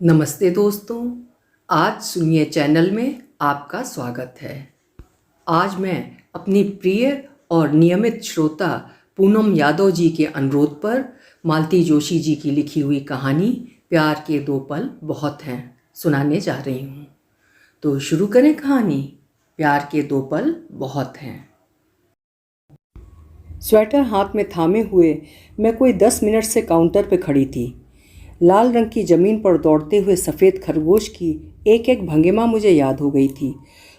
नमस्ते दोस्तों, आज सुनिए चैनल में आपका स्वागत है। आज मैं अपनी प्रिय और नियमित श्रोता पूनम यादव जी के अनुरोध पर मालती जोशी जी की लिखी हुई कहानी प्यार के दो पल बहुत हैं सुनाने जा रही हूँ। तो शुरू करें कहानी। प्यार के दो पल बहुत हैं। स्वेटर हाथ में थामे हुए मैं कोई 10 मिनट से काउंटर पर खड़ी थी। लाल रंग की ज़मीन पर दौड़ते हुए सफ़ेद खरगोश की एक एक भंगिमा मुझे याद हो गई थी।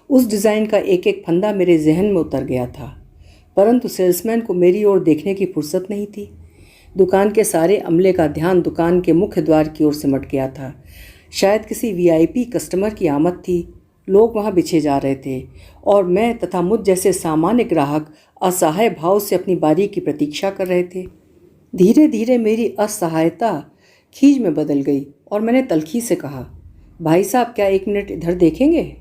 उस डिज़ाइन का एक एक फंदा मेरे जहन में उतर गया था, परंतु सेल्समैन को मेरी ओर देखने की फुर्सत नहीं थी। दुकान के सारे अमले का ध्यान दुकान के मुख्य द्वार की ओर सिमट गया था। शायद किसी वीआईपी कस्टमर की आमद थी। लोग वहाँ बिछे जा रहे थे और मैं तथा मुझ जैसे सामान्य ग्राहक असहाय भाव से अपनी बारी की प्रतीक्षा कर रहे थे। धीरे धीरे मेरी असहायता खीज में बदल गई और मैंने तल्खी से कहा, भाई साहब क्या 1 मिनट इधर देखेंगे?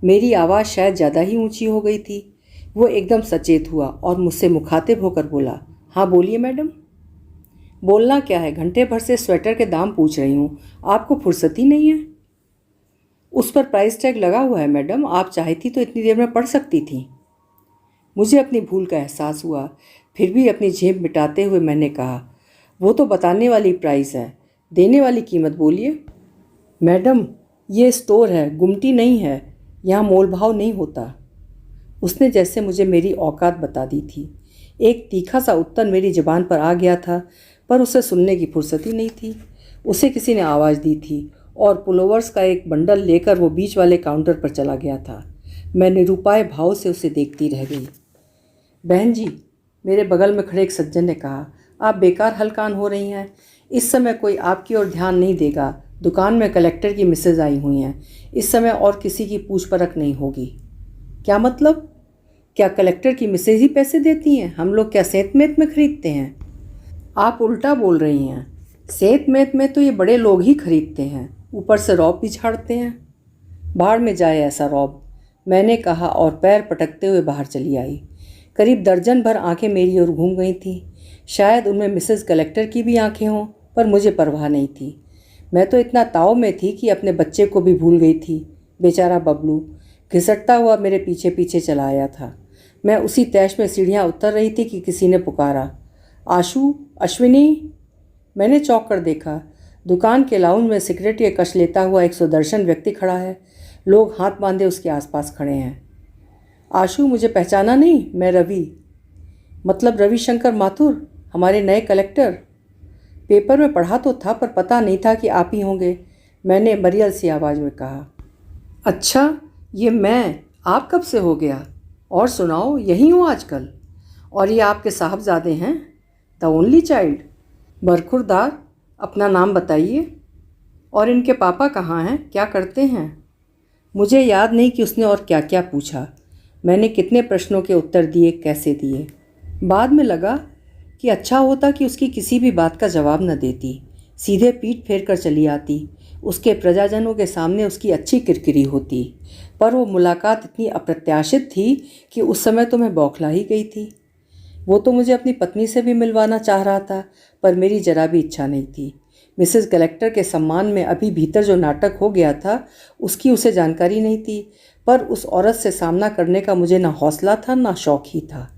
मेरी आवाज़ शायद ज़्यादा ही ऊंची हो गई थी। वो एकदम सचेत हुआ और मुझसे मुखातिब होकर बोला, हाँ बोलिए मैडम। बोलना क्या है, घंटे भर से स्वेटर के दाम पूछ रही हूँ, आपको फुर्सत ही नहीं है। उस पर प्राइस टैग लगा हुआ है मैडम, आप चाहती तो इतनी देर में पढ़ सकती थी। मुझे अपनी भूल का एहसास हुआ। फिर भी अपनी झेप मिटाते हुए मैंने कहा, वो तो बताने वाली प्राइस है, देने वाली कीमत बोलिए। मैडम ये स्टोर है, गुमटी नहीं है, यहाँ मोल भाव नहीं होता। उसने जैसे मुझे मेरी औकात बता दी थी। एक तीखा सा उत्तर मेरी ज़बान पर आ गया था, पर उसे सुनने की फुर्सत ही नहीं थी। उसे किसी ने आवाज़ दी थी और पुलोवर्स का एक बंडल लेकर वो बीच वाले काउंटर पर चला गया था। मैं निरुपाय भाव से उसे देखती रह गई। बहन जी, मेरे बगल में खड़े एक सज्जन ने कहा, आप बेकार हलकान हो रही हैं। इस समय कोई आपकी ओर ध्यान नहीं देगा। दुकान में कलेक्टर की मिसेज आई हुई हैं। इस समय और किसी की पूछ परख नहीं होगी। क्या मतलब? क्या कलेक्टर की मिसेज ही पैसे देती हैं? हम लोग क्या सेंत मेत में खरीदते हैं? आप उल्टा बोल रही हैं। सेंत मेत में तो ये बड़े लोग ही खरीदते हैं, ऊपर से रौब भी झाड़ते हैं। बाहर में जाए ऐसा रौब, मैंने कहा और पैर पटकते हुए बाहर चली आई। करीब दर्जन भर आंखें मेरी ओर घूम गई थीं। शायद उनमें मिसेस कलेक्टर की भी आंखें हों, पर मुझे परवाह नहीं थी। मैं तो इतना ताव में थी कि अपने बच्चे को भी भूल गई थी। बेचारा बबलू घिसटता हुआ मेरे पीछे पीछे चला आया था। मैं उसी तैश में सीढ़ियाँ उतर रही थी कि किसी ने पुकारा, आशु, अश्विनी। मैंने चौंक कर देखा। दुकान के लाउंज में सिगरेट के कश लेता हुआ एक सुदर्शन व्यक्ति खड़ा है। लोग हाथ बांधे उसके आसपास खड़े हैं। आशु, मुझे पहचाना नहीं? मैं रवि, मतलब रविशंकर माथुर, हमारे नए कलेक्टर। पेपर में पढ़ा तो था, पर पता नहीं था कि आप ही होंगे, मैंने मरियल सी आवाज़ में कहा। अच्छा, ये मैं, आप कब से हो गया? और सुनाओ, यहीं हो आजकल? और ये आपके साहबजादे हैं, द ओनली चाइल्ड? बरखुरदार, अपना नाम बताइए। और इनके पापा कहाँ हैं, क्या करते हैं? मुझे याद नहीं कि उसने और क्या क्या पूछा। मैंने कितने प्रश्नों के उत्तर दिए, कैसे दिए। बाद में लगा कि अच्छा होता कि उसकी किसी भी बात का जवाब न देती, सीधे पीठ फेर कर चली आती। उसके प्रजाजनों के सामने उसकी अच्छी किरकिरी होती। पर वो मुलाकात इतनी अप्रत्याशित थी कि उस समय तो मैं बौखला ही गई थी। वो तो मुझे अपनी पत्नी से भी मिलवाना चाह रहा था, पर मेरी जरा भी इच्छा नहीं थी। मिसेस कलेक्टर के सम्मान में अभी भीतर जो नाटक हो गया था, उसकी उसे जानकारी नहीं थी, पर उस औरत से सामना करने का मुझे ना हौसला था ना शौक ही था।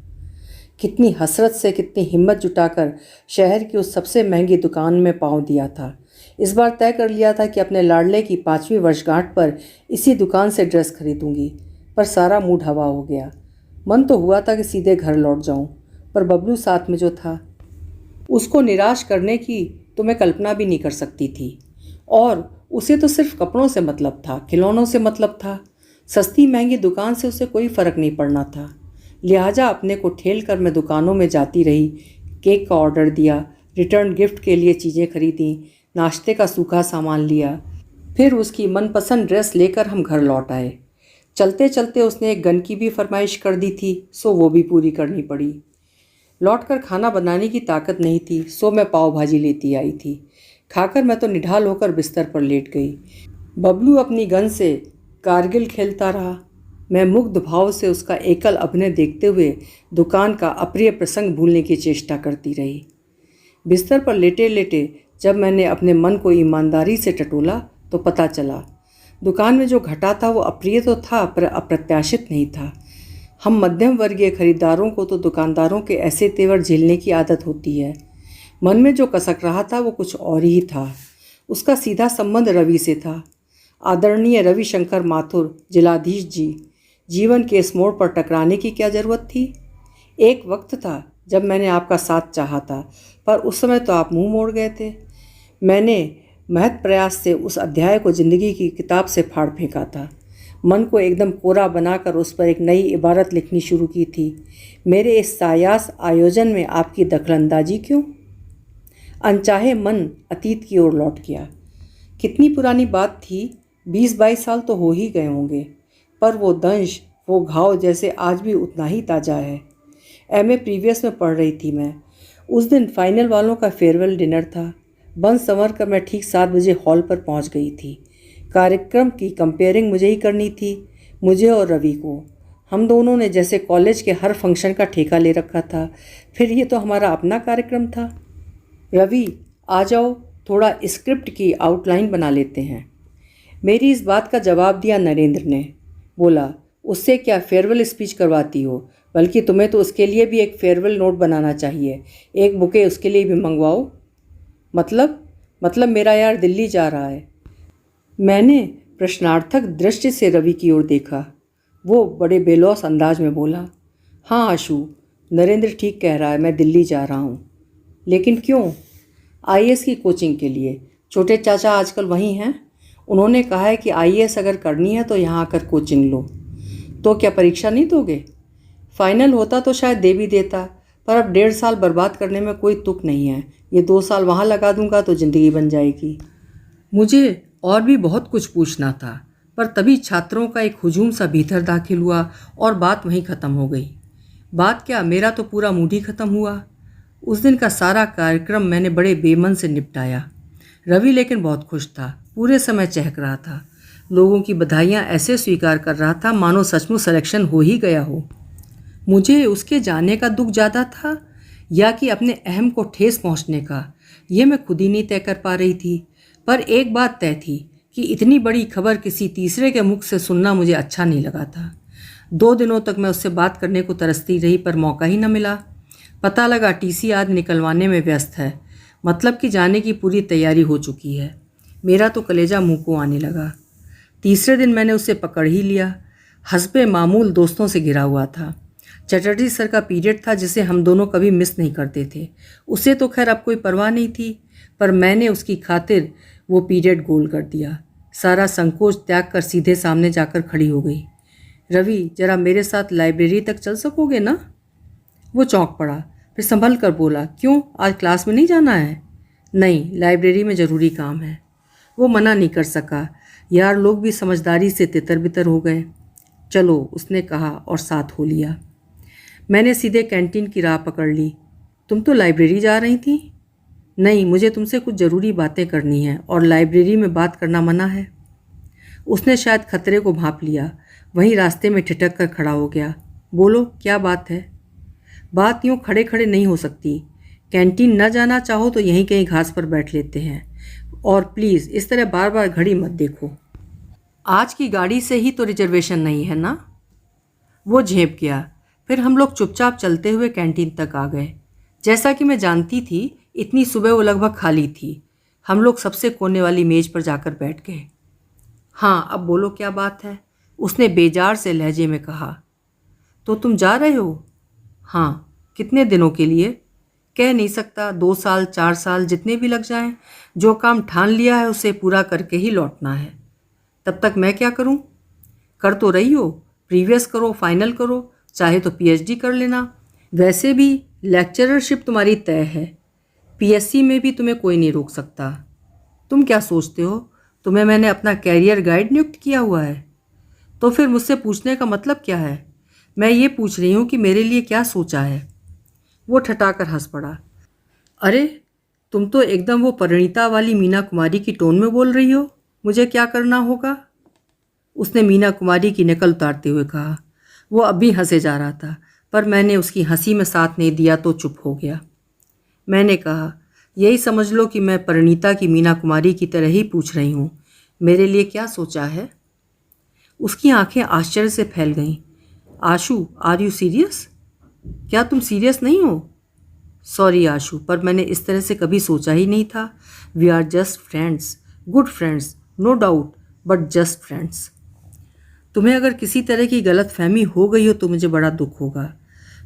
कितनी हसरत से, कितनी हिम्मत जुटाकर शहर की उस सबसे महंगी दुकान में पाँव दिया था। इस बार तय कर लिया था कि अपने लाडले की 5वीं वर्षगांठ पर इसी दुकान से ड्रेस खरीदूंगी, पर सारा मूड हवा हो गया। मन तो हुआ था कि सीधे घर लौट जाऊं, पर बबलू साथ में जो था, उसको निराश करने की तो मैं कल्पना भी नहीं कर सकती थी। और उसे तो सिर्फ कपड़ों से मतलब था, खिलौनों से मतलब था। सस्ती महंगी दुकान से उसे कोई फ़र्क नहीं पड़ना था। लिहाजा अपने को ठेल कर मैं दुकानों में जाती रही। केक का ऑर्डर दिया, रिटर्न गिफ्ट के लिए चीज़ें खरीदी, नाश्ते का सूखा सामान लिया। फिर उसकी मनपसंद ड्रेस लेकर हम घर लौट आए। चलते चलते उसने एक गन की भी फरमाइश कर दी थी, सो वो भी पूरी करनी पड़ी। लौटकर खाना बनाने की ताकत नहीं थी, सो मैं पाव भाजी लेती आई थी। खाकर मैं तो निढाल होकर बिस्तर पर लेट गई। बबलू अपनी गन से कारगिल खेलता रहा। मैं मुग्ध भाव से उसका एकल अभिनय देखते हुए दुकान का अप्रिय प्रसंग भूलने की चेष्टा करती रही। बिस्तर पर लेटे लेटे जब मैंने अपने मन को ईमानदारी से टटोला तो पता चला दुकान में जो घटा था वो अप्रिय तो था पर अप्रत्याशित नहीं था। हम मध्यम वर्गीय खरीदारों को तो दुकानदारों के ऐसे तेवर झेलने की आदत होती है। मन में जो कसक रहा था वो कुछ और ही था। उसका सीधा संबंध रवि से था। आदरणीय रविशंकर माथुर जिलाधीश जी, जीवन के इस मोड़ पर टकराने की क्या ज़रूरत थी? एक वक्त था जब मैंने आपका साथ चाहा था, पर उस समय तो आप मुंह मोड़ गए थे। मैंने महत प्रयास से उस अध्याय को जिंदगी की किताब से फाड़ फेंका था। मन को एकदम कोरा बनाकर उस पर एक नई इबारत लिखनी शुरू की थी। मेरे इस सायास आयोजन में आपकी दखलंदाजी क्यों? अनचाहे मन अतीत की ओर लौट गया। कितनी पुरानी बात थी, 20-22 साल तो हो ही गए होंगे, पर वो दंश, वो घाव जैसे आज भी उतना ही ताज़ा है। एमए प्रीवियस में पढ़ रही थी मैं। उस दिन फाइनल वालों का फेयरवेल डिनर था। बन संवर कर मैं ठीक 7 बजे हॉल पर पहुंच गई थी। कार्यक्रम की कंपेयरिंग मुझे ही करनी थी, मुझे और रवि को। हम दोनों ने जैसे कॉलेज के हर फंक्शन का ठेका ले रखा था, फिर ये तो हमारा अपना कार्यक्रम था। रवि, आ जाओ, थोड़ा स्क्रिप्ट की आउटलाइन बना लेते हैं। मेरी इस बात का जवाब दिया नरेंद्र ने। बोला, उससे क्या फेयरवेल स्पीच करवाती हो, बल्कि तुम्हें तो उसके लिए भी एक फेयरवेल नोट बनाना चाहिए। एक बुके उसके लिए भी मंगवाओ। मतलब मेरा यार दिल्ली जा रहा है। मैंने प्रश्नार्थक दृष्टि से रवि की ओर देखा। वो बड़े बेलौस अंदाज में बोला, हाँ आशु, नरेंद्र ठीक कह रहा है, मैं दिल्ली जा रहा हूँ। लेकिन क्यों? आईएएस की कोचिंग के लिए। छोटे चाचा आजकल वहीं हैं। उन्होंने कहा है कि आईएएस अगर करनी है तो यहाँ आकर कोचिंग लो। तो क्या परीक्षा नहीं दोगे? फाइनल होता तो शायद दे भी देता, पर अब 1.5 साल बर्बाद करने में कोई तुक नहीं है। ये 2 साल वहाँ लगा दूंगा तो ज़िंदगी बन जाएगी। मुझे और भी बहुत कुछ पूछना था, पर तभी छात्रों का एक हुजूम सा भीतर दाखिल हुआ और बात वहीं ख़त्म हो गई। बात क्या, मेरा तो पूरा मूड ही ख़त्म हुआ। उस दिन का सारा कार्यक्रम मैंने बड़े बेमन से निपटाया। रवि लेकिन बहुत खुश था, पूरे समय चहक रहा था। लोगों की बधाइयाँ ऐसे स्वीकार कर रहा था मानो सचमुच सिलेक्शन हो ही गया हो। मुझे उसके जाने का दुख ज़्यादा था या कि अपने अहम को ठेस पहुंचने का, ये मैं खुद ही नहीं तय कर पा रही थी। पर एक बात तय थी कि इतनी बड़ी खबर किसी तीसरे के मुख से सुनना मुझे अच्छा नहीं लगा था। 2 दिनों तक मैं उससे बात करने को तरसती रही, पर मौका ही न मिला। पता लगा टीसी आज निकलवाने में व्यस्त है, मतलब कि जाने की पूरी तैयारी हो चुकी है। मेरा तो कलेजा मुँह को आने लगा। तीसरे दिन मैंने उसे पकड़ ही लिया। हस्बे मामूल दोस्तों से घिरा हुआ था। चटर्जी सर का पीरियड था जिसे हम दोनों कभी मिस नहीं करते थे। उसे तो खैर अब कोई परवाह नहीं थी, पर मैंने उसकी खातिर वो पीरियड गोल कर दिया। सारा संकोच त्याग कर सीधे सामने जाकर खड़ी हो गई। रवि, जरा मेरे साथ लाइब्रेरी तक चल सकोगे ना? वो चौंक पड़ा, फिर संभल कर बोला, क्यों, आज क्लास में नहीं जाना है? नहीं, लाइब्रेरी में ज़रूरी काम है। वो मना नहीं कर सका। यार, लोग भी समझदारी से तितर बितर हो गए। चलो, उसने कहा और साथ हो लिया। मैंने सीधे कैंटीन की राह पकड़ ली। तुम तो लाइब्रेरी जा रही थी? नहीं, मुझे तुमसे कुछ ज़रूरी बातें करनी है और लाइब्रेरी में बात करना मना है। उसने शायद खतरे को भांप लिया, वहीं रास्ते में ठिठक कर खड़ा हो गया। बोलो, क्या बात है? बात यूँ खड़े खड़े नहीं हो सकती। कैंटीन न जाना चाहो तो यहीं कहीं घास पर बैठ लेते हैं, और प्लीज़ इस तरह बार बार घड़ी मत देखो। आज की गाड़ी से ही तो रिजर्वेशन नहीं है ना? वो झेप गया। फिर हम लोग चुपचाप चलते हुए कैंटीन तक आ गए। जैसा कि मैं जानती थी, इतनी सुबह वो लगभग खाली थी। हम लोग सबसे कोने वाली मेज पर जाकर बैठ गए। हाँ, अब बोलो, क्या बात है? उसने बेजार से लहजे में कहा। तो तुम जा रहे हो? हाँ। कितने दिनों के लिए? कह नहीं सकता, 2 साल 4 साल जितने भी लग जाएं। जो काम ठान लिया है उसे पूरा करके ही लौटना है। तब तक मैं क्या करूं? कर तो रही हो, प्रीवियस करो, फाइनल करो, चाहे तो पीएचडी कर लेना। वैसे भी लेक्चररशिप तुम्हारी तय है। पीएससी में भी तुम्हें कोई नहीं रोक सकता। तुम क्या सोचते हो, तुम्हें मैंने अपना कैरियर गाइड नियुक्त किया हुआ है? तो फिर मुझसे पूछने का मतलब क्या है? मैं ये पूछ रही हूँ कि मेरे लिए क्या सोचा है। वो ठठाकर हंस पड़ा। अरे, तुम तो एकदम वो परिणीता वाली मीना कुमारी की टोन में बोल रही हो। मुझे क्या करना होगा? उसने मीना कुमारी की नकल उतारते हुए कहा। वो अब भी हंसे जा रहा था, पर मैंने उसकी हंसी में साथ नहीं दिया तो चुप हो गया। मैंने कहा, यही समझ लो कि मैं परिणीता की मीना कुमारी की तरह ही पूछ रही हूँ, मेरे लिए क्या सोचा है? उसकी आंखें आश्चर्य से फैल गईं। आशु, आर यू सीरियस? क्या तुम सीरियस नहीं हो? सॉरी आशु, पर मैंने इस तरह से कभी सोचा ही नहीं था। We are just friends, good friends, no doubt, but just friends. तुम्हें अगर किसी तरह की गलत फहमी हो गई हो तो मुझे बड़ा दुख होगा।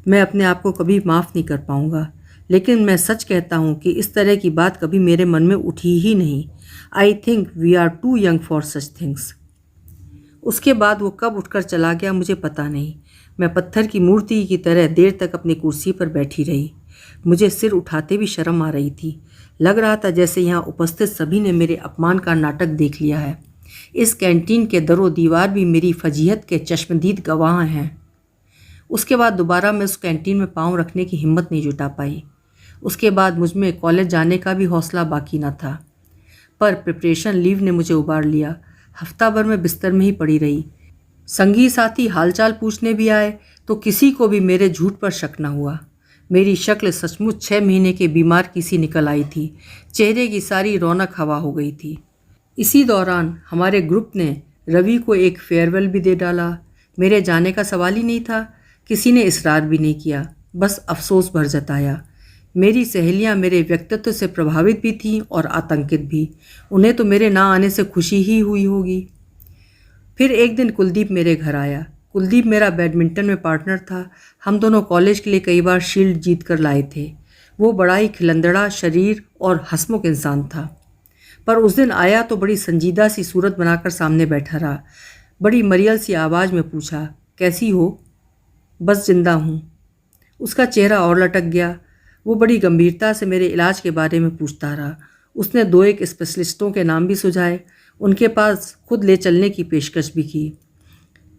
मैं अपने आप को कभी माफ़ नहीं कर पाऊंगा, लेकिन मैं सच कहता हूँ कि इस तरह की बात कभी मेरे मन में उठी ही नहीं। I think we are too young for such things. उसके बाद वो कब उठकर चला गया मुझे पता नहीं। मैं पत्थर की मूर्ति की तरह देर तक अपनी कुर्सी पर बैठी रही। मुझे सिर उठाते भी शर्म आ रही थी। लग रहा था जैसे यहाँ उपस्थित सभी ने मेरे अपमान का नाटक देख लिया है। इस कैंटीन के दरो दीवार भी मेरी फजीहत के चश्मदीद गवाह हैं। उसके बाद दोबारा मैं उस कैंटीन में पाँव रखने की हिम्मत नहीं जुटा पाई। उसके बाद मुझ में कॉलेज जाने का भी हौसला बाकी न था। पर प्रिपरेशन लीव ने मुझे उबार लिया। हफ्ता भर मैं बिस्तर में ही पड़ी रही। संगी साथी हालचाल पूछने भी आए तो किसी को भी मेरे झूठ पर शक न हुआ। मेरी शक्ल सचमुच 6 महीने के बीमार की सी निकल आई थी। चेहरे की सारी रौनक हवा हो गई थी। इसी दौरान हमारे ग्रुप ने रवि को एक फेयरवेल भी दे डाला। मेरे जाने का सवाल ही नहीं था। किसी ने इसरार भी नहीं किया, बस अफसोस भर जताया। मेरी सहेलियां मेरे व्यक्तित्व से प्रभावित भी थीं और आतंकित भी। उन्हें तो मेरे ना आने से खुशी ही हुई होगी। फिर एक दिन कुलदीप मेरे घर आया। कुलदीप मेरा बैडमिंटन में पार्टनर था। हम दोनों कॉलेज के लिए कई बार शील्ड जीत कर लाए थे। वो बड़ा ही खिलंदड़ा शरीर और हंसमुख इंसान था। पर उस दिन आया तो बड़ी संजीदा सी सूरत बनाकर सामने बैठा रहा। बड़ी मरियल सी आवाज़ में पूछा, कैसी हो? बस जिंदा हूँ। उसका चेहरा और लटक गया। वो बड़ी गंभीरता से मेरे इलाज के बारे में पूछता रहा। उसने 2-1 स्पेशलिस्टों के नाम भी सुझाए। उनके पास खुद ले चलने की पेशकश भी की।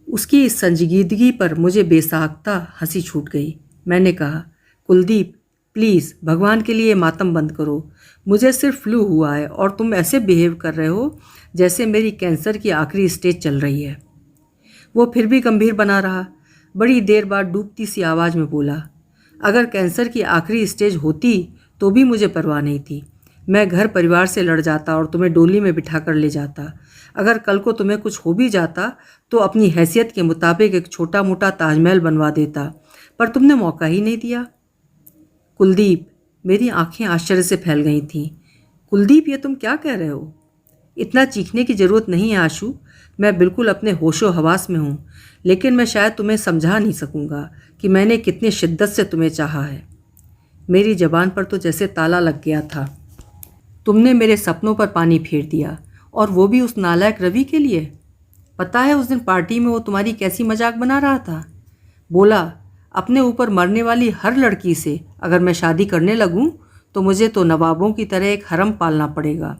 उसकी इस संजीदगी पर मुझे बेसाख्ता हंसी छूट गई। मैंने कहा, कुलदीप प्लीज़ भगवान के लिए मातम बंद करो। मुझे सिर्फ फ्लू हुआ है और तुम ऐसे बिहेव कर रहे हो जैसे मेरी कैंसर की आखिरी स्टेज चल रही है। वो फिर भी गंभीर बना रहा। बड़ी देर बाद डूबती सी आवाज़ में बोला, अगर कैंसर की आखिरी स्टेज होती तो भी मुझे परवाह नहीं थी। मैं घर परिवार से लड़ जाता और तुम्हें डोली में बिठा कर ले जाता। अगर कल को तुम्हें कुछ हो भी जाता तो अपनी हैसियत के मुताबिक एक छोटा मोटा ताजमहल बनवा देता, पर तुमने मौका ही नहीं दिया। कुलदीप, मेरी आंखें आश्चर्य से फैल गई थीं। कुलदीप, ये तुम क्या कह रहे हो? इतना चीखने की ज़रूरत नहीं है आशु। मैं बिल्कुल अपने होशो हवास में हूँ, लेकिन मैं शायद तुम्हें समझा नहीं सकूँगा कि मैंने कितनी शिद्दत से तुम्हें चाहा है। मेरी ज़बान पर तो जैसे ताला लग गया था। तुमने मेरे सपनों पर पानी फेर दिया, और वो भी उस नालायक रवि के लिए। पता है उस दिन पार्टी में वो तुम्हारी कैसी मजाक बना रहा था? बोला, अपने ऊपर मरने वाली हर लड़की से अगर मैं शादी करने लगूं तो मुझे तो नवाबों की तरह एक हरम पालना पड़ेगा।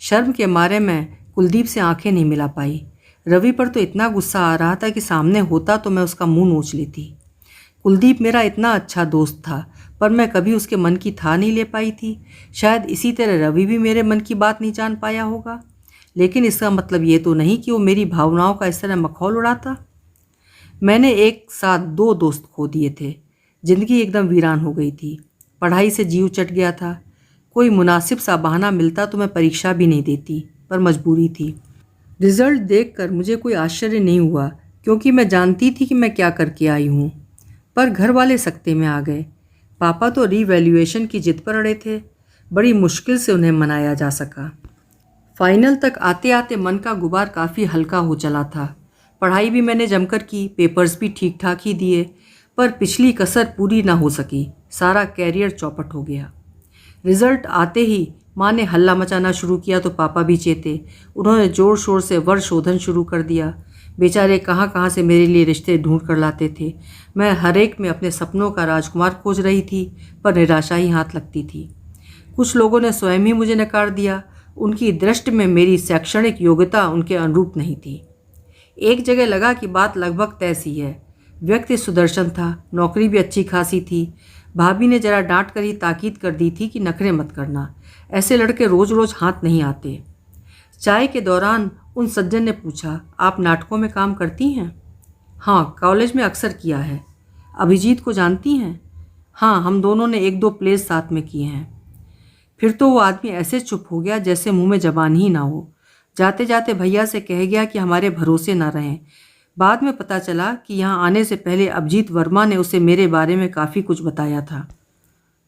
शर्म के मारे मैं कुलदीप से आंखें नहीं मिला पाई। रवि पर तो इतना गुस्सा आ रहा था कि सामने होता तो मैं उसका मुंह नोच लेती। कुलदीप मेरा इतना अच्छा दोस्त था, पर मैं कभी उसके मन की था नहीं ले पाई थी। शायद इसी तरह रवि भी मेरे मन की बात नहीं जान पाया होगा, लेकिन इसका मतलब ये तो नहीं कि वो मेरी भावनाओं का इस तरह मखौल उड़ाता। मैंने एक साथ 2 दोस्त खो दिए थे। जिंदगी एकदम वीरान हो गई थी। पढ़ाई से जीव चट गया था। कोई मुनासिब सा बहाना मिलता तो मैं परीक्षा भी नहीं देती, पर मजबूरी थी। रिजल्ट देखकर मुझे कोई आश्चर्य नहीं हुआ, क्योंकि मैं जानती थी कि मैं क्या करके आई हूँ। पर घर वाले सख्ते में आ गए। पापा तो रीवैल्यूएशन की जिद पर अड़े थे। बड़ी मुश्किल से उन्हें मनाया जा सका। फाइनल तक आते आते मन का गुबार काफ़ी हल्का हो चला था। पढ़ाई भी मैंने जमकर की, पेपर्स भी ठीक ठाक ही दिए, पर पिछली कसर पूरी ना हो सकी। सारा कैरियर चौपट हो गया। रिजल्ट आते ही माँ ने हल्ला मचाना शुरू किया तो पापा भी चेते। उन्होंने ज़ोर शोर से वर शोधन शुरू कर दिया। बेचारे कहाँ कहाँ से मेरे लिए रिश्ते ढूंढ कर लाते थे। मैं हर एक में अपने सपनों का राजकुमार खोज रही थी, पर निराशा ही हाथ लगती थी। कुछ लोगों ने स्वयं ही मुझे नकार दिया। उनकी दृष्टि में मेरी शैक्षणिक योग्यता उनके अनुरूप नहीं थी। एक जगह लगा कि बात लगभग तय सी है। व्यक्ति सुदर्शन था, नौकरी भी अच्छी खासी थी। भाभी ने जरा डांट कर ही ताकीद कर दी थी कि नखरे मत करना, ऐसे लड़के रोज रोज हाथ नहीं आते। चाय के दौरान उन सज्जन ने पूछा, आप नाटकों में काम करती हैं? हाँ, कॉलेज में अक्सर किया है। अभिजीत को जानती हैं? हाँ, हम दोनों ने 1-2 प्लेस साथ में किए हैं। फिर तो वो आदमी ऐसे चुप हो गया जैसे मुंह में जबान ही ना हो। जाते जाते भैया से कह गया कि हमारे भरोसे ना रहें। बाद में पता चला कि यहाँ आने से पहले अभिजीत वर्मा ने उसे मेरे बारे में काफ़ी कुछ बताया था।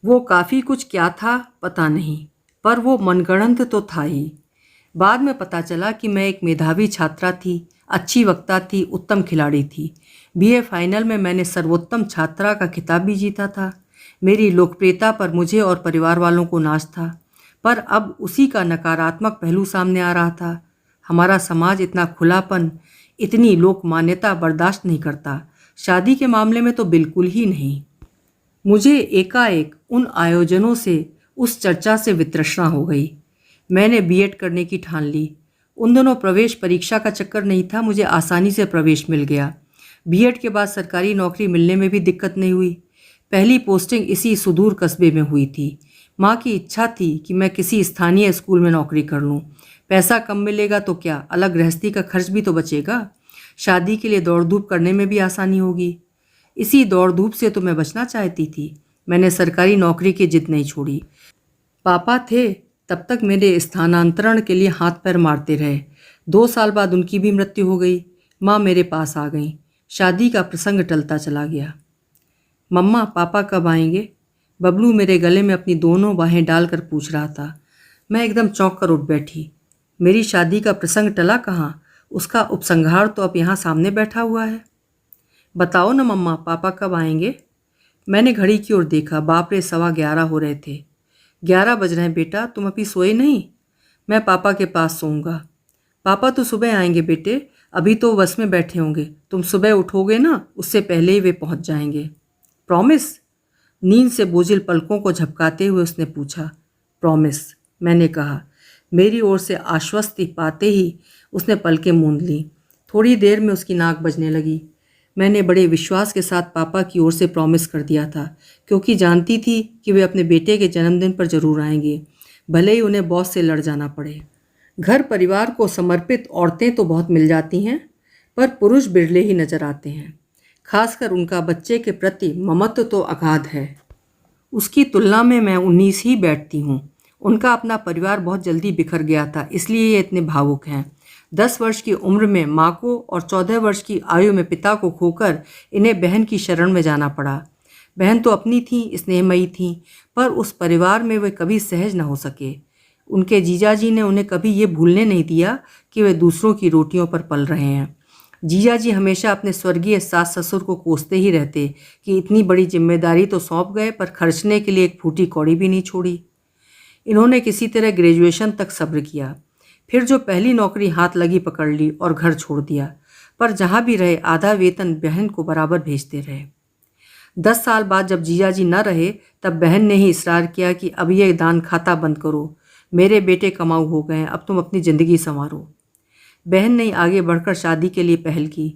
वो काफ़ी कुछ क्या था पता नहीं, पर वो मनगढ़ंत तो था ही। बाद में पता चला कि मैं एक मेधावी छात्रा थी, अच्छी वक्ता थी, उत्तम खिलाड़ी थी। बीए फाइनल में मैंने सर्वोत्तम छात्रा का खिताब भी जीता था। मेरी लोकप्रियता पर मुझे और परिवार वालों को नाज था, पर अब उसी का नकारात्मक पहलू सामने आ रहा था। हमारा समाज इतना खुलापन, इतनी लोक मान्यता बर्दाश्त नहीं करता। शादी के मामले में तो बिल्कुल ही नहीं। मुझे एकाएक उन आयोजनों से, उस चर्चा से वितृष्णा हो गई। मैंने बीएड करने की ठान ली। उन दिनों प्रवेश परीक्षा का चक्कर नहीं था, मुझे आसानी से प्रवेश मिल गया। बीएड के बाद सरकारी नौकरी मिलने में भी दिक्कत नहीं हुई। पहली पोस्टिंग इसी सुदूर कस्बे में हुई थी। माँ की इच्छा थी कि मैं किसी स्थानीय स्कूल में नौकरी कर लूँ। पैसा कम मिलेगा तो क्या, अलग गृहस्थी का खर्च भी तो बचेगा। शादी के लिए दौड़ धूप करने में भी आसानी होगी। इसी दौड़ धूप से तो मैं बचना चाहती थी। मैंने सरकारी नौकरी की जिद नहीं छोड़ी। पापा थे तब तक मेरे स्थानांतरण के लिए हाथ पैर मारते रहे। 2 साल बाद उनकी भी मृत्यु हो गई। माँ मेरे पास आ गई। शादी का प्रसंग टलता चला गया। मम्मा पापा कब आएंगे? बबलू मेरे गले में अपनी दोनों बाहें डालकर पूछ रहा था। मैं एकदम चौंक कर उठ बैठी। मेरी शादी का प्रसंग टला कहाँ? उसका उपसंहार तो अब यहाँ सामने बैठा हुआ है। बताओ ना मम्मा, पापा कब आएंगे? मैंने घड़ी की ओर देखा। बाप रे, 11:15 हो रहे थे। 11 बज रहे हैं बेटा, तुम अभी सोए नहीं? मैं पापा के पास सोऊंगा। पापा तो सुबह आएंगे बेटे, अभी तो बस में बैठे होंगे। तुम सुबह उठोगे ना, उससे पहले ही वे पहुंच जाएंगे। प्रॉमिस? नींद से बोझिल पलकों को झपकाते हुए उसने पूछा। प्रॉमिस, मैंने कहा। मेरी ओर से आश्वस्ति पाते ही उसने पलकें मूंद लीं। थोड़ी देर में उसकी नाक बजने लगी। मैंने बड़े विश्वास के साथ पापा की ओर से प्रॉमिस कर दिया था, क्योंकि जानती थी कि वे अपने बेटे के जन्मदिन पर जरूर आएंगे, भले ही उन्हें बॉस से लड़ जाना पड़े। घर परिवार को समर्पित औरतें तो बहुत मिल जाती हैं, पर पुरुष बिरले ही नजर आते हैं। खासकर उनका बच्चे के प्रति ममत्व तो अगाध है। उसकी तुलना में मैं 19 ही बैठती हूँ। उनका अपना परिवार बहुत जल्दी बिखर गया था, इसलिए ये इतने भावुक हैं। 10 वर्ष की उम्र में माँ को और 14 वर्ष की आयु में पिता को खोकर इन्हें बहन की शरण में जाना पड़ा। बहन तो अपनी थी, स्नेहमयी थी, पर उस परिवार में वे कभी सहज न हो सके। उनके जीजाजी ने उन्हें कभी ये भूलने नहीं दिया कि वे दूसरों की रोटियों पर पल रहे हैं। जीजाजी हमेशा अपने स्वर्गीय सास ससुर को कोसते ही रहते कि इतनी बड़ी जिम्मेदारी तो सौंप गए, पर खर्चने के लिए एक फूटी कौड़ी भी नहीं छोड़ी। इन्होंने किसी तरह ग्रेजुएशन तक सब्र किया, फिर जो पहली नौकरी हाथ लगी पकड़ ली और घर छोड़ दिया, पर जहाँ भी रहे आधा वेतन बहन को बराबर भेजते रहे। 10 साल बाद जब जीजाजी न रहे, तब बहन ने ही इसरार किया कि अब ये दान खाता बंद करो, मेरे बेटे कमाऊ हो गए, अब तुम अपनी ज़िंदगी संवारो। बहन ने आगे बढ़कर शादी के लिए पहल की।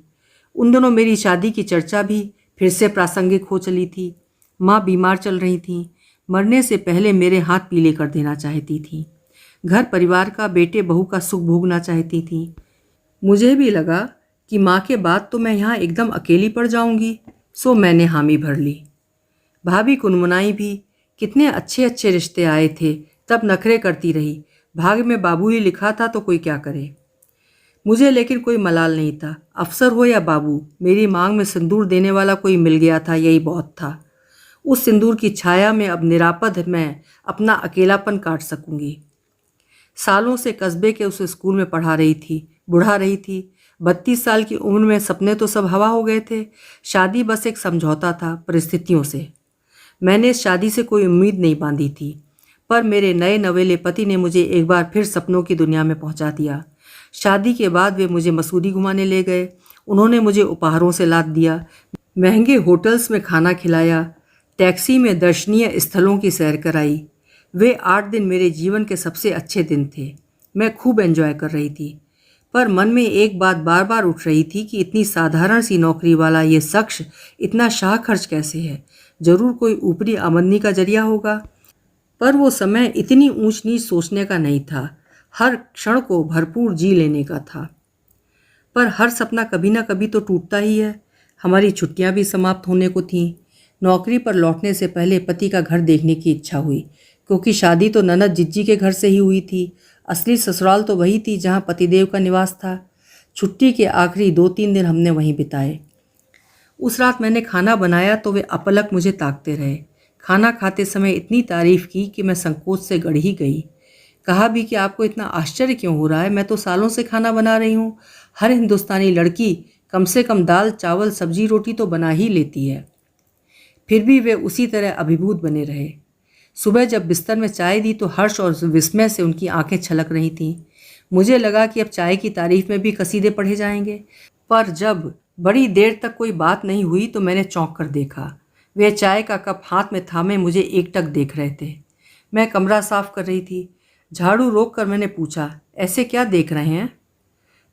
उन दिनों मेरी शादी की चर्चा भी फिर से प्रासंगिक हो चली थी। माँ बीमार चल रही थी, मरने से पहले मेरे हाथ पीले कर देना चाहती थी। घर परिवार का, बेटे बहू का सुख भोगना चाहती थी। मुझे भी लगा कि माँ के बाद तो मैं यहाँ एकदम अकेली पड़ जाऊंगी, सो मैंने हामी भर ली। भाभी कुनमुनाई भी। कितने अच्छे अच्छे रिश्ते आए थे, तब नखरे करती रही। भाग्य में बाबू ही लिखा था तो कोई क्या करे। मुझे लेकिन कोई मलाल नहीं था। अफसर हो या बाबू, मेरी मांग में सिंदूर देने वाला कोई मिल गया था, यही बहुत था। उस सिंदूर की छाया में अब निरापद मैं अपना अकेलापन काट सकूंगी। सालों से कस्बे के उस स्कूल में पढ़ा रही थी, बुढ़ा रही थी। 32 साल की उम्र में सपने तो सब हवा हो गए थे। शादी बस एक समझौता था परिस्थितियों से। मैंने इस शादी से कोई उम्मीद नहीं बांधी थी, पर मेरे नए नवेले पति ने मुझे एक बार फिर सपनों की दुनिया में पहुंचा दिया। शादी के बाद वे मुझे मसूरी घुमाने ले गए। उन्होंने मुझे उपहारों से लाद दिया, महंगे होटल्स में खाना खिलाया, टैक्सी में दर्शनीय स्थलों की सैर कराई। वे 8 दिन मेरे जीवन के सबसे अच्छे दिन थे। मैं खूब एंजॉय कर रही थी, पर मन में एक बात बार बार उठ रही थी कि इतनी साधारण सी नौकरी वाला ये शख्स इतना शाह खर्च कैसे है। जरूर कोई ऊपरी आमदनी का जरिया होगा। पर वो समय इतनी ऊंच नीच सोचने का नहीं था, हर क्षण को भरपूर जी लेने का था। पर हर सपना कभी ना कभी तो टूटता ही है। हमारी छुट्टियां भी समाप्त होने को थीं। नौकरी पर लौटने से पहले पति का घर देखने की इच्छा हुई। क्योंकि शादी तो ननद जिज्जी के घर से ही हुई थी। असली ससुराल तो वही थी जहाँ पतिदेव का निवास था। छुट्टी के आखिरी 2-3 दिन हमने वहीं बिताए। उस रात मैंने खाना बनाया तो वे अपलक मुझे ताकते रहे। खाना खाते समय इतनी तारीफ की कि मैं संकोच से गड़ ही गई। कहा भी कि आपको इतना आश्चर्य क्यों हो रहा है, मैं तो सालों से खाना बना रही हूँ। हर हिंदुस्तानी लड़की कम से कम दाल चावल सब्जी रोटी तो बना ही लेती है। फिर भी वे उसी तरह अभिभूत बने रहे। सुबह जब बिस्तर में चाय दी तो हर्ष और विस्मय से उनकी आंखें छलक रही थीं। मुझे लगा कि अब चाय की तारीफ में भी कसीदे पढ़े जाएंगे, पर जब बड़ी देर तक कोई बात नहीं हुई तो मैंने चौंक कर देखा। वे चाय का कप हाथ में थामे मुझे एकटक देख रहे थे। मैं कमरा साफ कर रही थी। झाड़ू रोक कर मैंने पूछा, ऐसे क्या देख रहे हैं?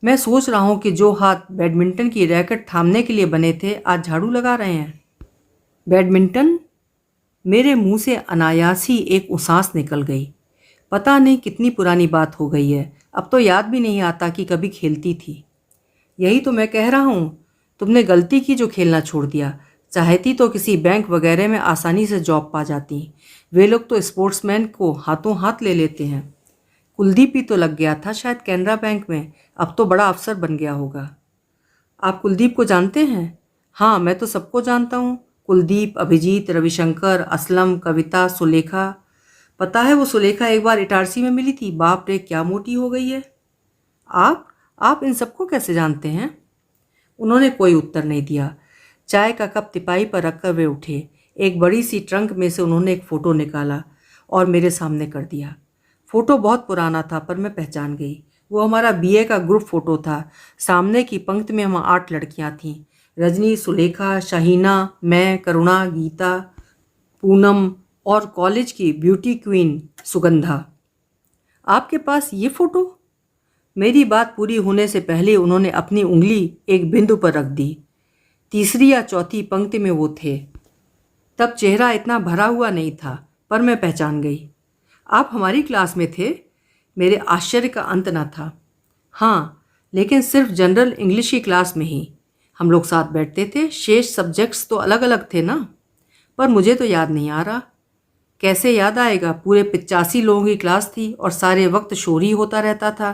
मैं सोच रहा हूँ कि जो हाथ बैडमिंटन की रैकेट थामने के लिए बने थे आज झाड़ू लगा रहे हैं। बैडमिंटन? मेरे मुंह से अनायास ही एक उसास निकल गई। पता नहीं कितनी पुरानी बात हो गई है, अब तो याद भी नहीं आता कि कभी खेलती थी। यही तो मैं कह रहा हूँ, तुमने गलती की जो खेलना छोड़ दिया। चाहती तो किसी बैंक वगैरह में आसानी से जॉब पा जाती। वे लोग तो स्पोर्ट्समैन को हाथों हाथ ले लेते हैं। कुलदीप ही तो लग गया था शायद कैनरा बैंक में, अब तो बड़ा अफसर बन गया होगा। आप कुलदीप को जानते हैं? हाँ, मैं तो सबको जानता हूँ। कुलदीप, अभिजीत, रविशंकर, असलम, कविता, सुलेखा। पता है वो सुलेखा एक बार इटारसी में मिली थी, बाप रे क्या मोटी हो गई है। आप इन सबको कैसे जानते हैं? उन्होंने कोई उत्तर नहीं दिया। चाय का कप तिपाई पर रखकर वे उठे। एक बड़ी सी ट्रंक में से उन्होंने एक फ़ोटो निकाला और मेरे सामने कर दिया। फ़ोटो बहुत पुराना था पर मैं पहचान गई। वो हमारा बीए का ग्रुप फ़ोटो था। सामने की पंक्ति में हम 8 लड़कियां थीं। रजनी, सुलेखा, शाहीना, मैं, करुणा, गीता, पूनम और कॉलेज की ब्यूटी क्वीन सुगंधा। आपके पास ये फ़ोटो? मेरी बात पूरी होने से पहले उन्होंने अपनी उंगली एक बिंदु पर रख दी। तीसरी या चौथी पंक्ति में वो थे। तब चेहरा इतना भरा हुआ नहीं था पर मैं पहचान गई। आप हमारी क्लास में थे? मेरे आश्चर्य का अंत न था। हाँ, लेकिन सिर्फ जनरल इंग्लिश की क्लास में ही। हम लोग साथ बैठते थे, शेष सब्जेक्ट्स तो अलग अलग थे ना। पर मुझे तो याद नहीं आ रहा। कैसे याद आएगा, पूरे 85 लोगों की क्लास थी और सारे वक्त शोर ही होता रहता था।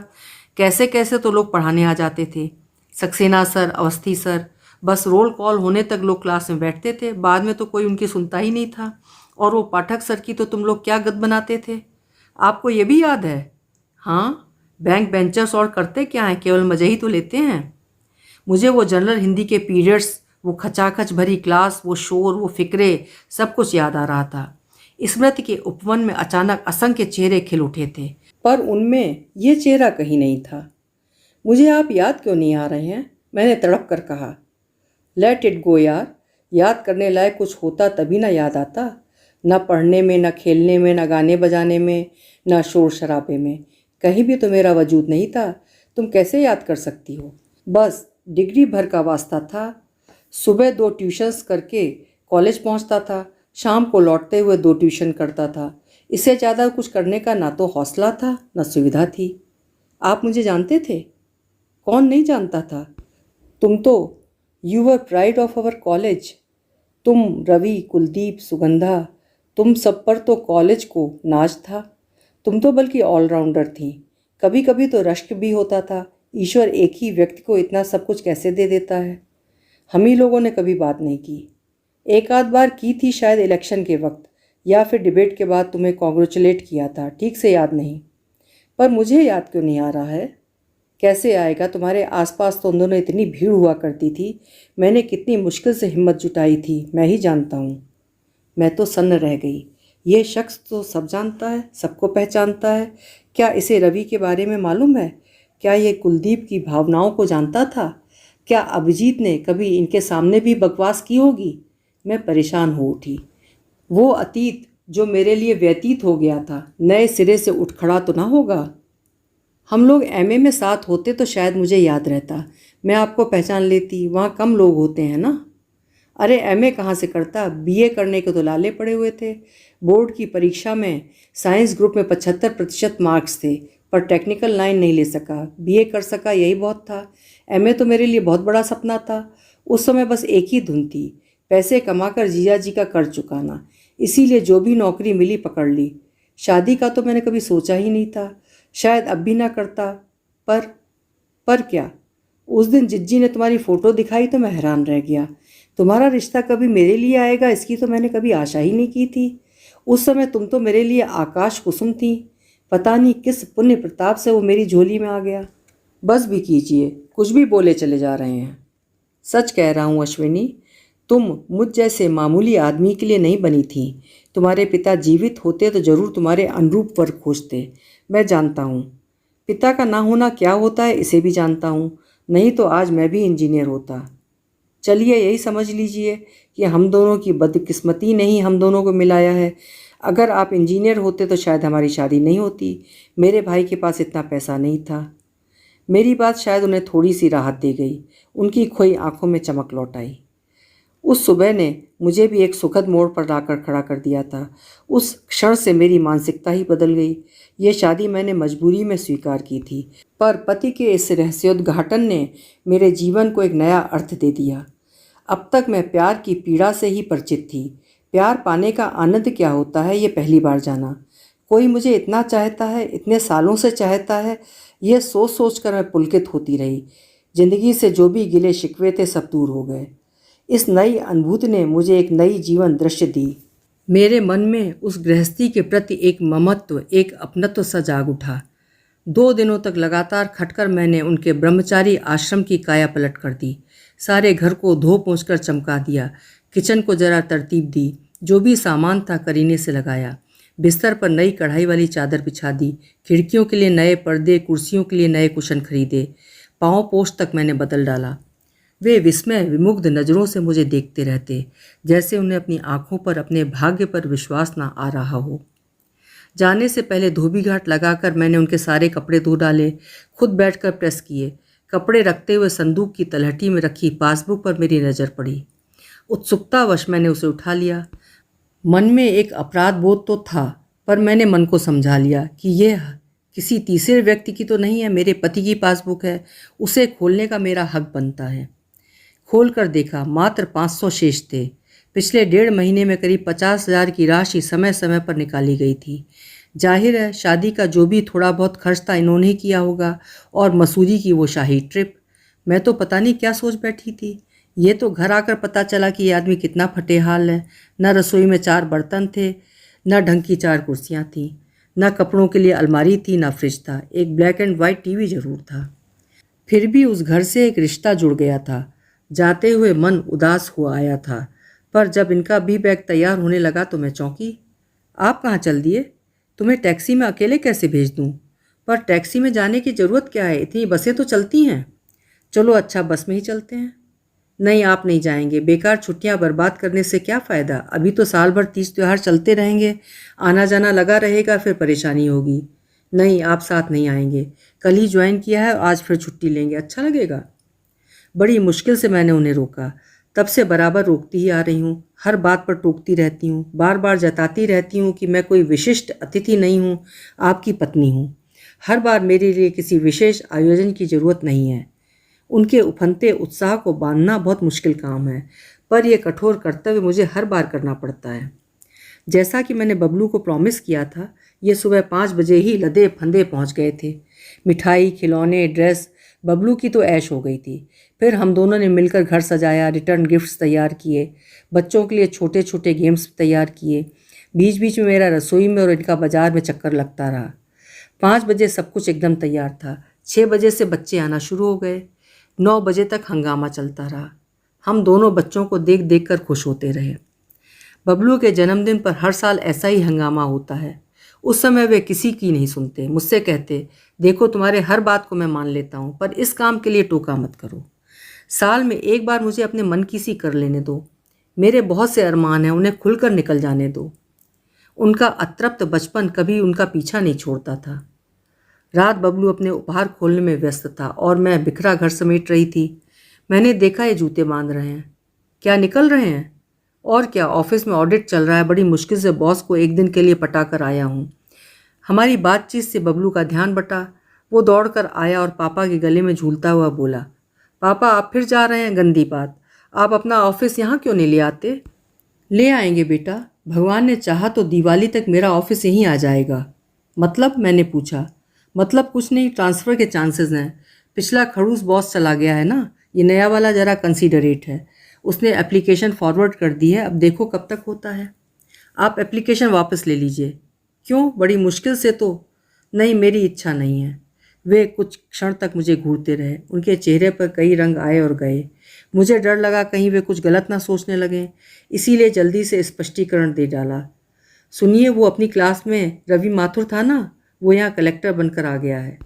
कैसे कैसे तो लोग पढ़ाने आ जाते थे। सक्सेना सर, अवस्थी सर, बस रोल कॉल होने तक लोग क्लास में बैठते थे, बाद में तो कोई उनकी सुनता ही नहीं था। और वो पाठक सर की तो तुम लोग क्या गद बनाते थे, आपको ये भी याद है? हाँ, बैंक बेंचर्स और करते क्या हैं, केवल मज़े ही तो लेते हैं। मुझे वो जनरल हिंदी के पीरियड्स, वो खचाखच भरी क्लास, वो शोर, वो फिक्रे, सब कुछ याद आ रहा था। स्मृति के उपवन में अचानक असंख्य चेहरे खिल उठे थे, पर उनमें ये चेहरा कहीं नहीं था। मुझे आप याद क्यों नहीं आ रहे हैं? मैंने तड़प कर कहा। लेट इट गो यार, याद करने लायक कुछ होता तभी ना याद आता। न पढ़ने में, न खेलने में, न गाने बजाने में, न शोर शराबे में, कहीं भी तो मेरा वजूद नहीं था। तुम कैसे याद कर सकती हो? बस डिग्री भर का वास्ता था। सुबह 2 ट्यूशन्स करके कॉलेज पहुंचता था, शाम को लौटते हुए 2 ट्यूशन करता था। इससे ज़्यादा कुछ करने का ना तो हौसला था न सुविधा थी। आप मुझे जानते थे? कौन नहीं जानता था? तुम तो you were pride of our college. तुम, रवि, कुलदीप, सुगंधा, तुम सब पर तो कॉलेज को नाज था। तुम तो बल्कि ऑलराउंडर थी। कभी कभी तो रश्क भी होता था, ईश्वर एक ही व्यक्ति को इतना सब कुछ कैसे दे देता है। हम ही लोगों ने कभी बात नहीं की। एक आध बार की थी शायद इलेक्शन के वक्त, या फिर डिबेट के बाद तुम्हें कॉन्ग्रेचुलेट किया था, ठीक से याद नहीं। पर मुझे याद क्यों नहीं आ रहा है? कैसे आएगा? तुम्हारे आसपास तो उन दोनों इतनी भीड़ हुआ करती थी। मैंने कितनी मुश्किल से हिम्मत जुटाई थी, मैं ही जानता हूँ। मैं तो सन्न रह गई। यह शख्स तो सब जानता है, सबको पहचानता है। क्या इसे रवि के बारे में मालूम है? क्या ये कुलदीप की भावनाओं को जानता था? क्या अभिजीत ने कभी इनके सामने भी बकवास की होगी? मैं परेशान हो उठी। वो अतीत जो मेरे लिए व्यतीत हो गया था नए सिरे से उठ खड़ा तो ना होगा। हम लोग एमए में साथ होते तो शायद मुझे याद रहता, मैं आपको पहचान लेती। वहाँ कम लोग होते हैं ना। अरे एमए कहाँ से करता, बीए करने के तो लाले पड़े हुए थे। बोर्ड की परीक्षा में साइंस ग्रुप में 75% मार्क्स थे, पर टेक्निकल लाइन नहीं ले सका। बीए कर सका, यही बहुत था। एमए तो मेरे लिए बहुत बड़ा सपना था। उस समय बस एक ही धुन थी, पैसे कमाकर जीजा जी का कर्ज चुकाना। इसीलिए जो भी नौकरी मिली पकड़ ली। शादी का तो मैंने कभी सोचा ही नहीं था, शायद अब भी ना करता। पर पर क्या? उस दिन जिज्जी ने तुम्हारी फ़ोटो दिखाई तो मैं हैरान रह गया। तुम्हारा रिश्ता कभी मेरे लिए आएगा इसकी तो मैंने कभी आशा ही नहीं की थी। उस समय तुम तो मेरे लिए आकाश कुसुम थी। पता नहीं किस पुण्य प्रताप से वो मेरी झोली में आ गया। बस भी कीजिए, कुछ भी बोले चले जा रहे हैं। सच कह रहा हूँ अश्विनी, तुम मुझ जैसे मामूली आदमी के लिए नहीं बनी थी। तुम्हारे पिता जीवित होते तो जरूर तुम्हारे अनुरूप वर खोजते। मैं जानता हूँ पिता का ना होना क्या होता है, इसे भी जानता हूँ। नहीं तो आज मैं भी इंजीनियर होता। चलिए यही समझ लीजिए कि हम दोनों की बदकिस्मती ने ही हम दोनों को मिलाया है। अगर आप इंजीनियर होते तो शायद हमारी शादी नहीं होती। मेरे भाई के पास इतना पैसा नहीं था। मेरी बात शायद उन्हें थोड़ी सी राहत दे गई। उनकी खोई आंखों में चमक लौट आई। उस सुबह ने मुझे भी एक सुखद मोड़ पर लाकर खड़ा कर दिया था। उस क्षण से मेरी मानसिकता ही बदल गई। ये शादी मैंने मजबूरी में स्वीकार की थी, पर पति के इस रहस्योद्घाटन ने मेरे जीवन को एक नया अर्थ दे दिया। अब तक मैं प्यार की पीड़ा से ही परिचित थी। प्यार पाने का आनंद क्या होता है ये पहली बार जाना। कोई मुझे इतना चाहता है, इतने सालों से चाहता है, यह सोच सोच कर मैं पुलकित होती रही। जिंदगी से जो भी गिले शिकवे थे सब दूर हो गए। इस नई अनुभूति ने मुझे एक नई जीवन दृश्य दी। मेरे मन में उस गृहस्थी के प्रति एक ममत्व, एक अपनत्व सा जाग उठा। 2 दिनों तक लगातार खटकर मैंने उनके ब्रह्मचारी आश्रम की काया पलट कर दी। सारे घर को धो पोंछ कर चमका दिया। किचन को जरा तरतीब दी। जो भी सामान था करीने से लगाया। बिस्तर पर नई कढ़ाई वाली चादर बिछा दी। खिड़कियों के लिए नए पर्दे, कुर्सियों के लिए नए कुशन खरीदे। पाँव पोछ तक मैंने बदल डाला। वे विस्मय विमुग्ध नज़रों से मुझे देखते रहते, जैसे उन्हें अपनी आंखों पर, अपने भाग्य पर विश्वास ना आ रहा हो। जाने से पहले धोबी घाट लगाकर मैंने उनके सारे कपड़े धो डाले, खुद बैठकर प्रेस किए। कपड़े रखते हुए संदूक की तलहटी में रखी पासबुक पर मेरी नज़र पड़ी। उत्सुकतावश मैंने उसे उठा लिया। मन में एक अपराध बोध तो था, पर मैंने मन को समझा लिया कि यह किसी तीसरे व्यक्ति की तो नहीं है, मेरे पति की पासबुक है। उसे खोलने का मेरा हक बनता है। खोल कर देखा, मात्र 500 शेष थे। पिछले 1.5 महीने में करीब 50,000 की राशि समय समय पर निकाली गई थी। जाहिर है शादी का जो भी थोड़ा बहुत खर्च था इन्होंने ही किया होगा, और मसूरी की वो शाही ट्रिप। मैं तो पता नहीं क्या सोच बैठी थी। ये तो घर आकर पता चला कि ये आदमी कितना फटेहाल है। न रसोई में 4 बर्तन थे, न ढंग की 4 कुर्सियाँ थीं, न कपड़ों के लिए अलमारी थी, न फ्रिज था। एक ब्लैक एंड वाइट टीवी जरूर था। फिर भी उस घर से एक रिश्ता जुड़ गया था। जाते हुए मन उदास हुआ आया था, पर जब इनका भी बैग तैयार होने लगा तो मैं चौंकी। आप कहाँ चल दिए? तुम्हें टैक्सी में अकेले कैसे भेज दूँ? पर टैक्सी में जाने की ज़रूरत क्या है, इतनी बसें तो चलती हैं। चलो अच्छा, बस में ही चलते हैं। नहीं, आप नहीं जाएंगे। बेकार छुट्टियां बर्बाद करने से क्या फ़ायदा। अभी तो साल भर तीज त्यौहार चलते रहेंगे, आना जाना लगा रहेगा, फिर परेशानी होगी। नहीं, आप साथ नहीं आएंगे। कल ही ज्वाइन किया है, आज फिर छुट्टी लेंगे, अच्छा लगेगा? बड़ी मुश्किल से मैंने उन्हें रोका। तब से बराबर रोकती ही आ रही हूँ। हर बात पर टोकती रहती हूँ, बार बार जताती रहती हूँ कि मैं कोई विशिष्ट अतिथि नहीं हूँ, आपकी पत्नी हूँ। हर बार मेरे लिए किसी विशेष आयोजन की ज़रूरत नहीं है। उनके उफनते उत्साह को बांधना बहुत मुश्किल काम है, पर यह कठोर कर्तव्य मुझे हर बार करना पड़ता है। जैसा कि मैंने बबलू को प्रॉमिस किया था, ये सुबह 5 बजे ही लदे फंदे पहुंच गए थे। मिठाई, खिलौने, ड्रेस, बबलू की तो ऐश हो गई थी। फिर हम दोनों ने मिलकर घर सजाया, रिटर्न गिफ्ट्स तैयार किए, बच्चों के लिए छोटे छोटे गेम्स तैयार किए। बीच बीच में मेरा रसोई में और इनका बाजार में चक्कर लगता रहा। 5 बजे सब कुछ एकदम तैयार था। 6 बजे से बच्चे आना शुरू हो गए। 9 बजे तक हंगामा चलता रहा। हम दोनों बच्चों को देख देख कर खुश होते रहे। बबलू के जन्मदिन पर हर साल ऐसा ही हंगामा होता है। उस समय वे किसी की नहीं सुनते। मुझसे कहते, देखो तुम्हारे हर बात को मैं मान लेता हूँ, पर इस काम के लिए टोका मत करो। साल में एक बार मुझे अपने मन की सी कर लेने दो। मेरे बहुत से अरमान हैं, उन्हें खुलकर निकल जाने दो। उनका अतृप्त बचपन कभी उनका पीछा नहीं छोड़ता था। रात बबलू अपने उपहार खोलने में व्यस्त था और मैं बिखरा घर समेट रही थी। मैंने देखा ये जूते बांध रहे हैं। क्या निकल रहे हैं? और क्या, ऑफिस में ऑडिट चल रहा है। बड़ी मुश्किल से बॉस को एक दिन के लिए पटा कर आया हूँ। हमारी बातचीत से बबलू का ध्यान बटा। वो दौड़ कर आया और पापा के गले में झूलता हुआ बोला, पापा आप फिर जा रहे हैं? गंदी बात। आप अपना ऑफिस यहाँ क्यों नहीं ले आते? ले आएंगे बेटा, भगवान ने चाहा तो दिवाली तक मेरा ऑफिस यहीं आ जाएगा। मतलब? मैंने पूछा। मतलब कुछ नहीं, ट्रांसफ़र के चांसेस हैं। पिछला खड़ूस बॉस चला गया है ना, ये नया वाला ज़रा कंसीडरेट है। उसने एप्लीकेशन फॉरवर्ड कर दी है, अब देखो कब तक होता है। आप एप्लीकेशन वापस ले लीजिए। क्यों? बड़ी मुश्किल से तो। नहीं, मेरी इच्छा नहीं है। वे कुछ क्षण तक मुझे घूरते रहे। उनके चेहरे पर कई रंग आए और गए। मुझे डर लगा कहीं वे कुछ गलत ना सोचने लगें, इसीलिए जल्दी से स्पष्टीकरण दे डाला। सुनिए, वो अपनी क्लास में रवि माथुर था ना, वो यहाँ कलेक्टर बनकर आ गया है।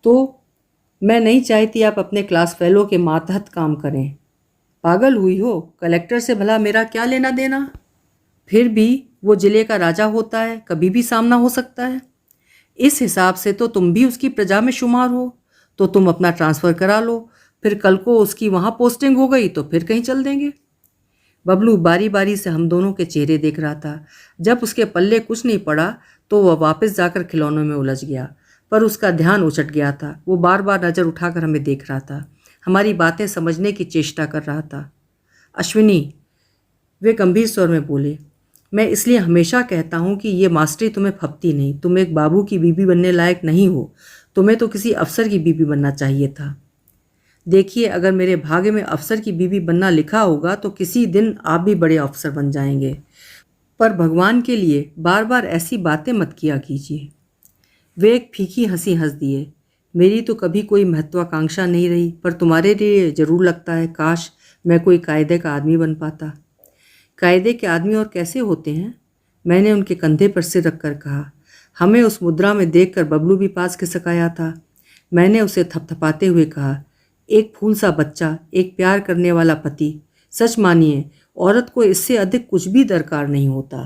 तो मैं नहीं चाहती आप अपने क्लास फेलो के मातहत काम करें। पागल हुई हो? कलेक्टर से भला मेरा क्या लेना देना? फिर भी वो जिले का राजा होता है, कभी भी सामना हो सकता है। इस हिसाब से तो तुम भी उसकी प्रजा में शुमार हो, तो तुम अपना ट्रांसफ़र करा लो। फिर कल को उसकी वहाँ पोस्टिंग हो गई तो फिर कहीं चल देंगे। बबलू बारी बारी से हम दोनों के चेहरे देख रहा था। जब उसके पल्ले कुछ नहीं पड़ा तो वह वापस जाकर खिलौनों में उलझ गया, पर उसका ध्यान उचट गया था। वो बार बार नज़र उठाकर हमें देख रहा था, हमारी बातें समझने की चेष्टा कर रहा था। अश्विनी, वे गंभीर स्वर में बोले, मैं इसलिए हमेशा कहता हूँ कि ये मास्टरी तुम्हें फबती नहीं। तुम एक बाबू की बीबी बनने लायक नहीं हो, तुम्हें तो किसी अफसर की बीबी बनना चाहिए था। देखिए, अगर मेरे भाग्य में अफसर की बीबी बनना लिखा होगा तो किसी दिन आप भी बड़े अफसर बन जाएंगे, पर भगवान के लिए बार बार ऐसी बातें मत किया कीजिए। वे एक फीकी हंसी हंस दिए। मेरी तो कभी कोई महत्वाकांक्षा नहीं रही, पर तुम्हारे लिए ज़रूर लगता है काश मैं कोई कायदे का आदमी बन पाता। कायदे के आदमी और कैसे होते हैं? मैंने उनके कंधे पर सिर रखकर कहा। हमें उस मुद्रा में देखकर बबलू भी पास खिसक आया था। मैंने उसे थपथपाते हुए कहा, एक फूल सा बच्चा, एक प्यार करने वाला पति। सच मानिए, औरत को इससे अधिक कुछ भी दरकार नहीं होता।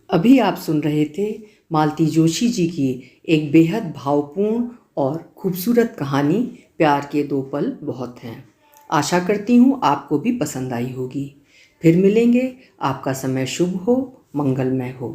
अभी आप सुन रहे थे मालती जोशी जी की एक बेहद भावपूर्ण और खूबसूरत कहानी, प्यार के दो पल बहुत हैं। आशा करती हूँ आपको भी पसंद आई होगी। फिर मिलेंगे। आपका समय शुभ हो, मंगलमय हो।